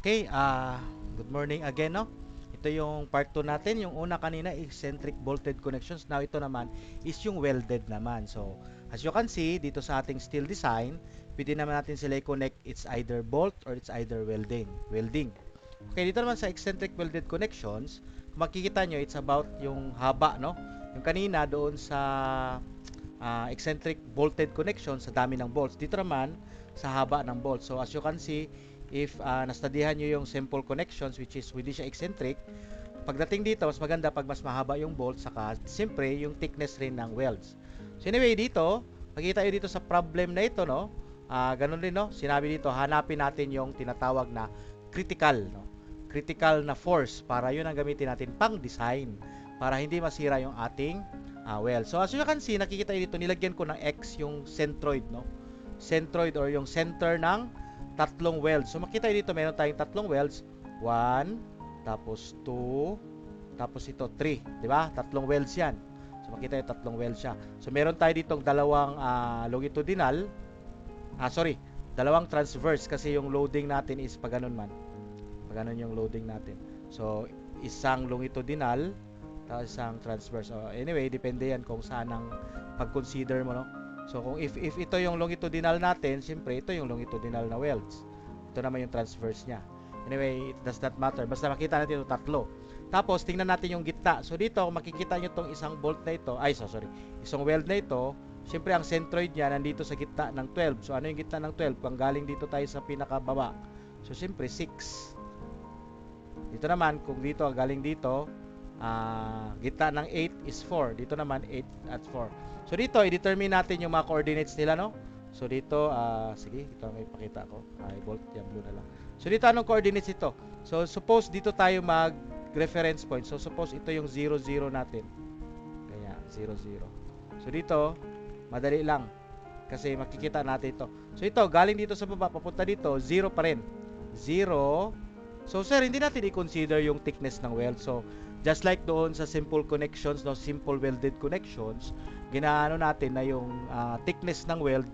Okay, good morning again, no? Ito yung part 2 natin. Yung una kanina, eccentric bolted connections. Now, ito naman is yung welded naman. So, as you can see, dito sa ating steel design, pwede naman natin sila i-connect. It's either bolt or it's either welding. Okay, dito naman sa eccentric welded connections, kung makikita nyo, it's about yung haba, no? Yung kanina doon sa eccentric bolted connection sa dami ng bolts. Dito naman sa haba ng bolts. So as you can see, if nastudihan nyo yung simple connections which is hindi siya eccentric, pagdating dito mas maganda pag mas mahaba yung bolts saka siyempre yung thickness rin ng welds. So anyway, dito makikita nyo dito sa problem na ito, no? Ganun rin, no? Sinabi dito, hanapin natin yung tinatawag na critical, no? Critical na force para yun ang gamitin natin pang design para hindi masira yung ating weld. So as you can see, nakikita nyo dito, nilagyan ko ng X yung centroid, no? Centroid or yung center ng tatlong welds. So makita nyo dito, meron tayong tatlong welds. 1, tapos 2, tapos ito 3, di ba? Tatlong welds yan. So makita nyo tatlong welds siya. So meron tayo ditong dalawang longitudinal, dalawang transverse kasi yung loading natin is pag ganun man. Pag ganun yung loading natin. So isang longitudinal tapos isang transverse. So anyway, depende yan kung saan ang pag-consider mo, no? So kung if ito yung longitudinal natin, siyempre ito yung longitudinal na welds. Ito naman yung transverse niya. Anyway, it does not matter. Basta makita natin ito tatlo. Tapos tingnan natin yung gitna. So dito, kung makikita nyo itong isang bolt na ito, isang weld na ito, siyempre ang centroid niya nandito sa gitna ng 12. So ano yung gitna ng 12? Kung galing dito tayo sa pinakababa. So siyempre 6. Dito naman, kung dito galing dito, gitna ng 8 is 4. Dito naman 8 at 4. So dito, i-determine natin yung mga coordinates nila, no? So dito, sige, ito may pakita ko. Bolt, yan, blue na lang. So dito, anong coordinates ito? So suppose dito tayo mag-reference point. So suppose ito yung 0, 0 natin. Kaya, 0, 0. So dito, madali lang. Kasi makikita natin ito. So ito, galing dito sa baba, papunta dito, 0 pa rin. 0. So sir, hindi natin i-consider yung thickness ng weld. So just like doon sa simple connections, no, simple welded connections, ginaano natin na yung thickness ng weld,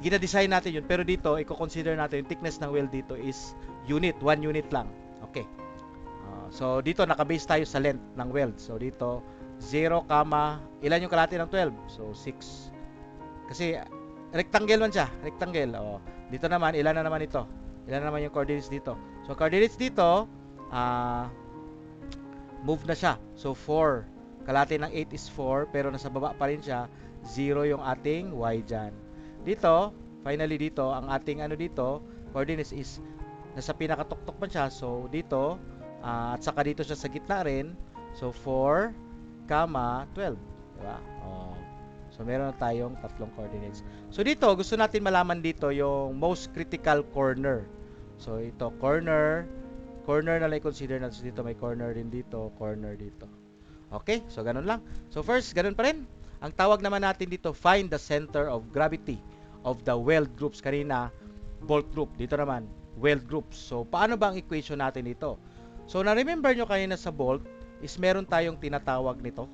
gina-design natin yun. Pero dito, i-consider natin yung thickness ng weld dito is unit, 1 unit lang. Okay. So dito, naka-base tayo sa length ng weld. So dito, 0, ilan yung kalahati ng 12? So 6. Kasi rectangle man siya, rectangle. Dito naman, ilan na naman ito? Ilan na naman yung coordinates dito? So coordinates dito, move na siya. So 4. Kalahati ng 8 is 4, pero nasa baba pa rin siya. 0 yung ating y dyan. Dito, finally dito, ang ating dito, coordinates is nasa pinakatuktok pa siya. So dito, at saka dito siya sa gitna rin. So 4, 12. Diba? So meron na tayong tatlong coordinates. So dito, gusto natin malaman dito yung most critical corner. So ito, corner na lang i-consider natin. So dito may corner din dito, corner dito. Okay, so ganun lang. So first, ganun pa rin. Ang tawag naman natin dito, find the center of gravity of the weld groups. Kanina, bolt group. Dito naman, weld groups. So paano ba ang equation natin dito? So na-remember nyo kanina sa bolt is meron tayong tinatawag nito.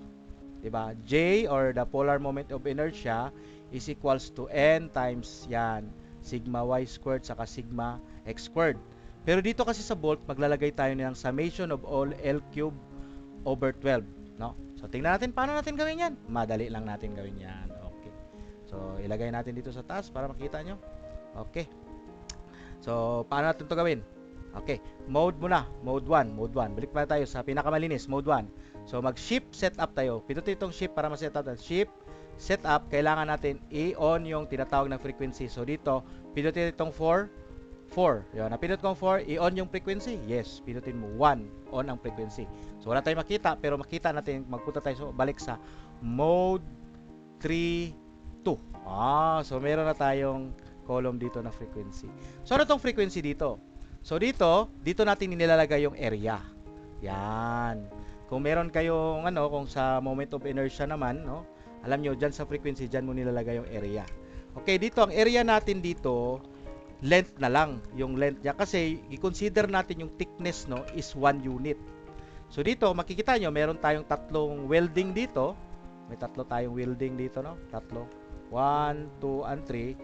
Diba? J or the polar moment of inertia is equals to N times yan, sigma y squared saka sigma x squared. Pero dito kasi sa bolt, maglalagay tayo ng summation of all L cube over 12. No? So, tingnan natin paano natin gawin yan. Madali lang natin gawin yan. Okay. So, ilagay natin dito sa taas para makita nyo. Okay. So, paano natin to gawin? Okay. Mode muna. Mode 1. Mode 1. Balik pa tayo sa pinakamalinis. Mode 1. So, mag-shift setup tayo. Pindutin itong shift para ma-set up. Shift setup. Kailangan natin i-on yung tinatawag na frequency. So, dito, pindutin itong 4. Yun. Napindot kong 4. I-on yung frequency. Yes. Pindutin mo 1. On ang frequency. So, wala tayong makita. Pero makita natin. Magpunta tayo. So, balik sa mode 3, 2. So, meron na tayong column dito na frequency. So, ano itong frequency dito? So, dito natin nilalagay yung area. Yan. Kung meron kayong kung sa moment of inertia naman, no? Alam nyo, dyan sa frequency, dyan mo nilalagay yung area. Okay, dito, ang area natin dito, length na lang, yung length niya. Kasi, i-consider natin yung thickness, no, is 1 unit. So, dito, makikita nyo, meron tayong tatlong welding dito. May tatlo tayong welding dito, no? Tatlo. 1, 2, and 3.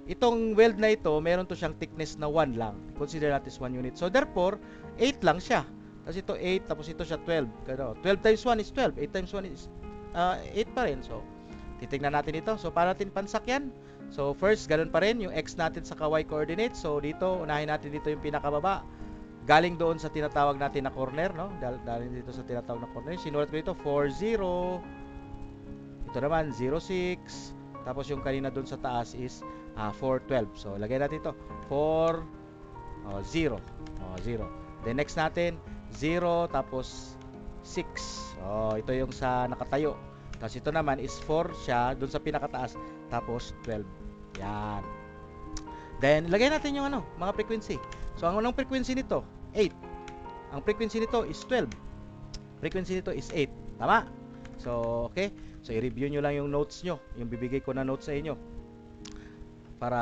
Itong weld na ito, meron to siyang thickness na 1 lang. Consider natin is 1 unit. So therefore, 8 lang siya. Tapos ito 8, tapos ito siya 12. Pero 12 times 1 is 12. 8 times 1 is 8 pa rin. So, titignan natin ito. So, para natin pansak yan. So, first, ganun pa rin. Yung x natin sa y coordinate. So, dito, unahin natin dito yung pinakababa. Galing doon sa tinatawag natin na corner, no? Galing dito sa tinatawag na corner. Sinulat ko dito, 4, 0. Ito naman, 0, 6. Tapos yung kanina doon sa taas is 4, 12. So, lagay natin ito. 4, 0. 0. Then, next natin, 0, tapos 6. Ito yung sa nakatayo. Tapos ito naman is 4 siya doon sa pinakataas. Tapos 12. Yan. Then, lagay natin yung mga frequency. So, ang unang frequency nito, 8. Ang frequency nito is 12. Frequency nito is 8. Tama? So, okay. So, i-review nyo lang yung notes nyo. Yung bibigay ko na notes sa inyo. Para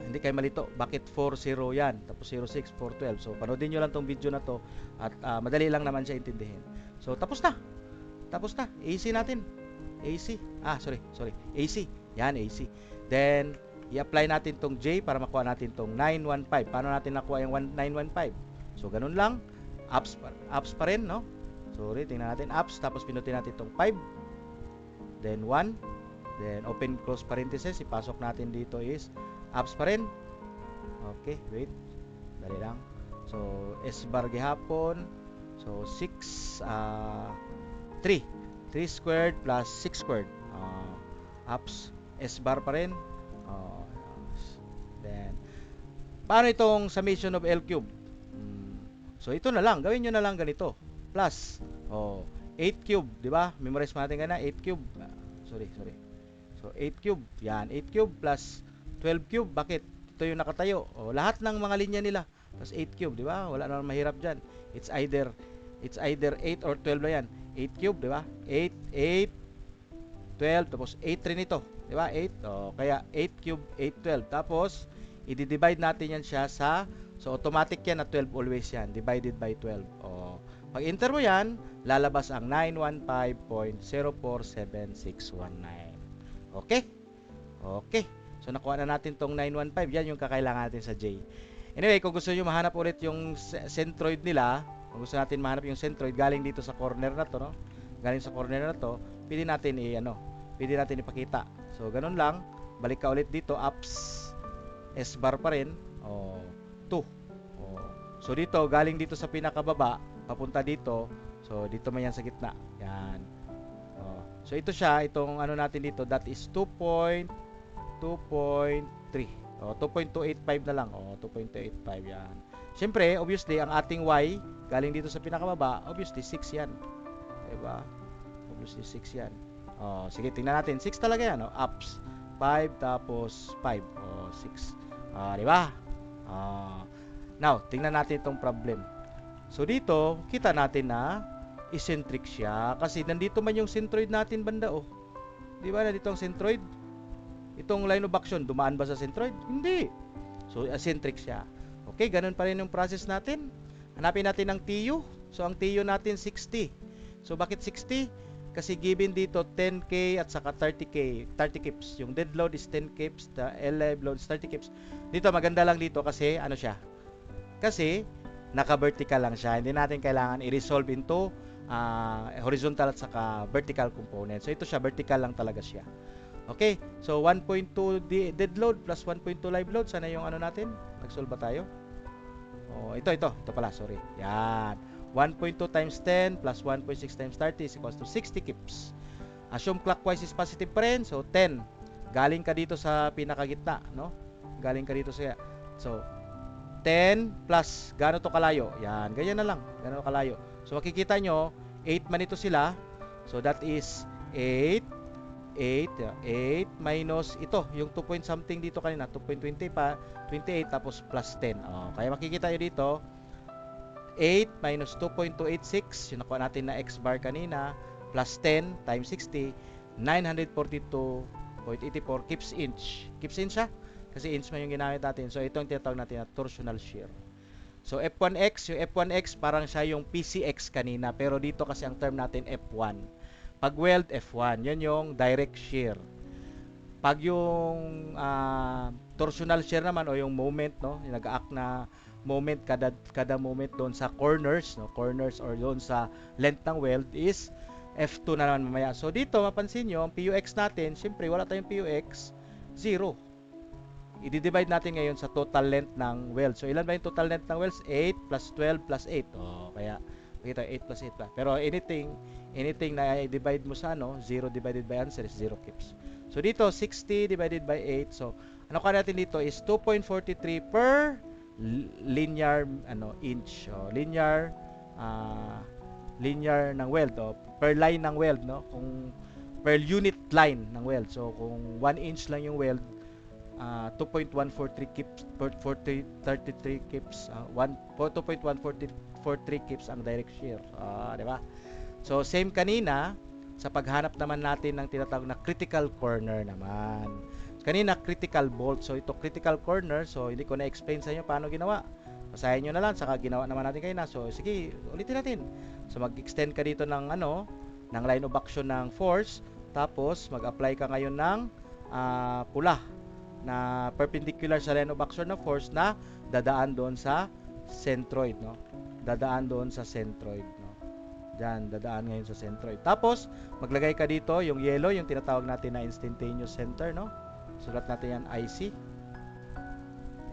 hindi kayo malito. Bakit 4-0 yan? Tapos 0-6, 4-12. So, panoodin nyo lang tong video na to. At madali lang naman siya intindihin. So, tapos na. Tapos na. AC natin. AC. Sorry. AC. Yan, AC. Then, i-apply natin tong J para makuha natin tong 915. Paano natin nakuha yung 915? So, ganun lang. Apps pa rin, no? Sorry, tingnan natin. Apps. Tapos, pinutin natin tong 5. Then, 1. Then, open close parenthesis. Ipasok natin dito is apps pa rin. Okay, wait. Dali lang. So, S bar gihapon. So, 6, 3. 3 squared plus 6 squared. Apps. S bar pa rin. Then, paano itong summation of L cube? So, ito na lang. Gawin nyo na lang ganito. Plus. 8 cube. Diba? Memorize natin ka na. 8 cube. Sorry. So, 8 cube. Yan. 8 cube plus 12 cube. Bakit? Ito yung nakatayo. Lahat ng mga linya nila. Plus 8 cube. Diba? Wala naman mahirap dyan. It's either 8 or 12 na yan. 8 cube. Diba? 8, 12. Tapos 8 rin ito. Diba? 8. Kaya 8 cube, 8, 12. Tapos, i-divide natin yan siya sa, so automatic yan na 12 always yan. Divided by 12. Pag enter mo yan, lalabas ang 915.0476619. Okay? Okay. So, nakuha na natin tong 915. Yan yung kakailangan natin sa J. Anyway, kung gusto nyo mahanap ulit yung centroid nila, kung gusto natin mahanap yung centroid galing dito sa corner na to, no? Galing sa corner na to, pwede natin ipakita. So, ganun lang. Balik ka ulit dito, apps, S bar pa rin. 2. So, dito, galing dito sa pinakababa, papunta dito. So, dito man yan sa gitna. Yan. So, ito siya. Itong natin dito, that is 2.3. 2.285 na lang. 2.285 yan. Siyempre, obviously, ang ating Y, galing dito sa pinakababa, obviously, 6 yan. Diba? Obviously, 6 yan. Sige, tingnan natin. 6 talaga yan. Ups. 5, tapos 5. 6. Diba? Now, tingnan natin itong problem. So, dito, kita natin na eccentric siya. Kasi, nandito man yung centroid natin banda, Diba? Nandito ang centroid. Itong line of action, dumaan ba sa centroid? Hindi. So, eccentric siya. Okay, ganun pa rin yung process natin. Hanapin natin ang TU. So, ang TU natin, 60. So, bakit 60? Kasi given dito 10K at saka 30 kips. Yung dead load is 10 kips, the live load is 30 kips. Dito maganda lang dito kasi siya? Kasi naka-vertical lang siya. Hindi natin kailangan i-resolve into horizontal at saka vertical component. So ito siya, vertical lang talaga siya. Okay? So 1.2 dead load plus 1.2 live load. Sana yung natin? Nag-solve ba tayo? Ito pala, sorry. Yan. 1.2 times 10 plus 1.6 times 30 is equals to 60 kips. Assume clockwise is positive pa rin. So, 10. Galing ka dito sa pinakagitna, no? Galing ka dito sa... So, 10 plus, gaano to kalayo? Yan, ganyan na lang. Gaano kalayo? So, makikita nyo, 8 man ito sila. So, that is 8 minus ito, yung 2 point something dito kanina, 2.20 pa, 28 tapos plus 10. Kaya makikita nyo dito, 8 minus 2.286, yung nakuha natin na x bar kanina, plus 10 times 60, 942.84 kips inch. Kips inch siya? Kasi inch man yung ginamit natin. So, itong tinatawag natin na torsional shear. So, F1x, yung F1x parang siya yung PCX kanina, pero dito kasi ang term natin F1. Pag weld, F1. Yan yung direct shear. Pag yung torsional shear naman o yung moment, no, yung nag-act na moment kada moment doon sa corners, no, corners or doon sa length ng weld is F2 na naman mamaya. So dito mapansin nyo, ang PUX natin, syempre wala tayong PUX, 0. I-divide natin ngayon sa total length ng weld. So ilan ba yung total length ng welds? 8 plus 12 plus 8. Oh, kaya makita 8 plus 8 pa. Pero anything na i-divide mo sa 0 divided by answer is 0 keeps. So dito 60 divided by 8. So ano ka natin dito is 2.43 per linear inch. So, linear ng weld, per line ng weld, no? Kung per unit line ng weld. So kung 1 inch lang yung weld, 2.143 kips per 33 kips, 2.143 kips ang direct shear, di ba? So same kanina sa paghanap naman natin ng tinatawag na critical corner naman. Kanina critical bolt, so ito critical corner, so hindi ko na explain sa inyo paano ginawa. Basahin nyo na lang, saka ginawa naman natin kanina. So sige, ulitin natin. So mag-extend ka dito ng ng line of action ng force, tapos mag-apply ka ngayon ng pula na perpendicular sa line of action ng force na dadaan doon sa centroid, no? Dadaan doon sa centroid, no? Diyan, dadaan ngayon sa centroid. Tapos, maglagay ka dito yung yellow, yung tinatawag natin na instantaneous center, no? Sulat natin yan, IC.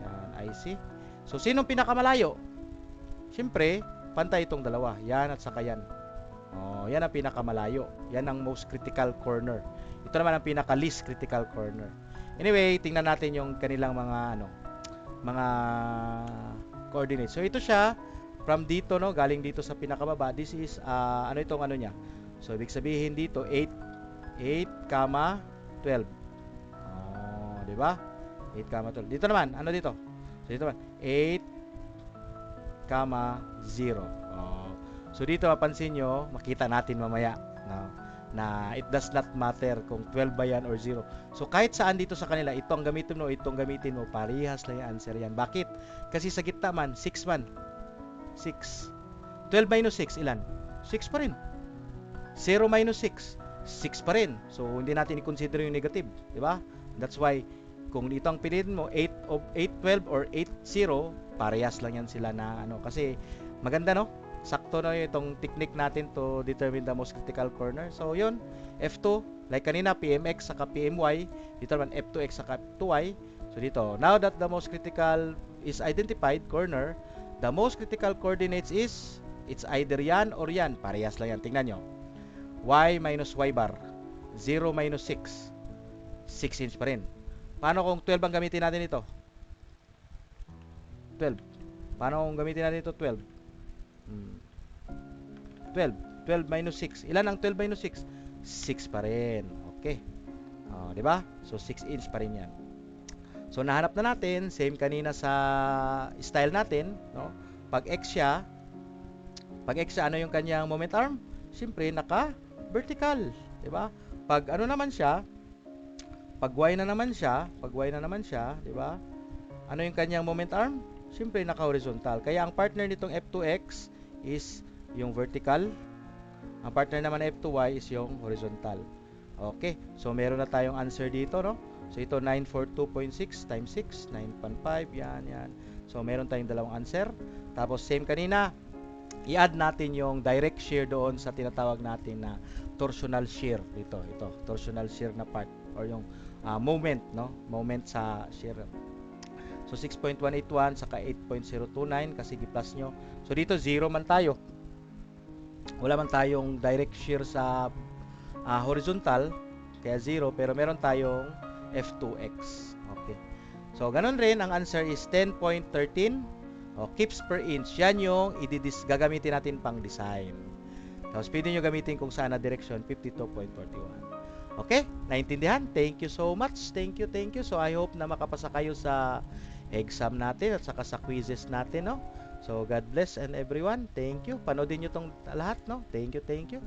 Yan, IC. So, sinong pinakamalayo? Siyempre, pantay itong dalawa. Yan at saka yan. Oh, yan ang pinakamalayo. Yan ang most critical corner. Ito naman ang pinaka least critical corner. Anyway, tingnan natin yung kanilang mga mga coordinates. So ito siya from dito, no, galing dito sa pinakababa. This is itong niya. So ibig sabihin dito 8, 12. Oh, di ba? 8, 12. Dito naman, ano dito? So dito naman 8, 0. Oh. So dito mapansin nyo, makita natin mamaya, no, na it does not matter kung 12 ba yan or 0. So kahit saan dito sa kanila, ito ang gamitin mo, itong gamitin mo, parehas lang yung answer yan. Bakit? Kasi sa gitna man, 6 man. 6. 12 minus 6, ilan? 6 pa rin. 0 minus 6, 6 pa rin. So hindi natin i-consider yung negative, di ba? That's why kung dito ang piliin mo 812 or 80, parehas lang yan sila na kasi maganda, no? Sakto na itong technique natin to determine the most critical corner. So yun, F2, like kanina PMX saka PMY, dito naman F2X saka F2Y. So dito, now that the most critical is identified corner, the most critical coordinates is, it's either yan or yan. Parehas lang yan. Tingnan nyo. Y minus Y bar. 0 minus 6. 6 inch pa rin. Paano kung 12 ang gamitin natin ito? 12. Paano kung gamitin natin ito 12? 12 minus 6. Ilan ang 12 minus 6? 6 pa rin. Okay. Di ba? So 6 inch pa rin 'yan. So nahanap na natin, same kanina sa style natin, no? Pag X siya, ano yung kanyang moment arm? Siyempre naka vertical, 'di ba? Pag naman siya, pag Y na naman siya, 'di ba? Ano yung kanyang moment arm? Siyempre naka horizontal. Kaya ang partner nitong F2X is yung vertical. Ang partner naman ng F2Y is yung horizontal. Okay, so meron na tayong answer dito, no? So ito 942.6 times 6, 9.5, yan. So meron tayong dalawang answer. Tapos same kanina, i-add natin yung direct shear doon sa tinatawag natin na torsional shear dito. Ito, torsional shear na part or yung moment, no? Moment sa shear. So 6.181 saka 8.029 kasi gi-plus nyo. So dito 0 man tayo. Wala man tayong direct shear sa horizontal, kaya 0, pero meron tayong F2X. Okay. So ganun rin, ang answer is 10.13 kips per inch. Yan yung gagamitin natin pang design. Tapos pwede nyo gamitin kung saan na direction, 52.41. Okay? Naintindihan? Thank you so much. Thank you. So I hope na makapasa kayo sa exam natin at saka sa quizzes natin, no? So God bless and everyone. Thank you. Panoodin nyo tong lahat, no? Thank you.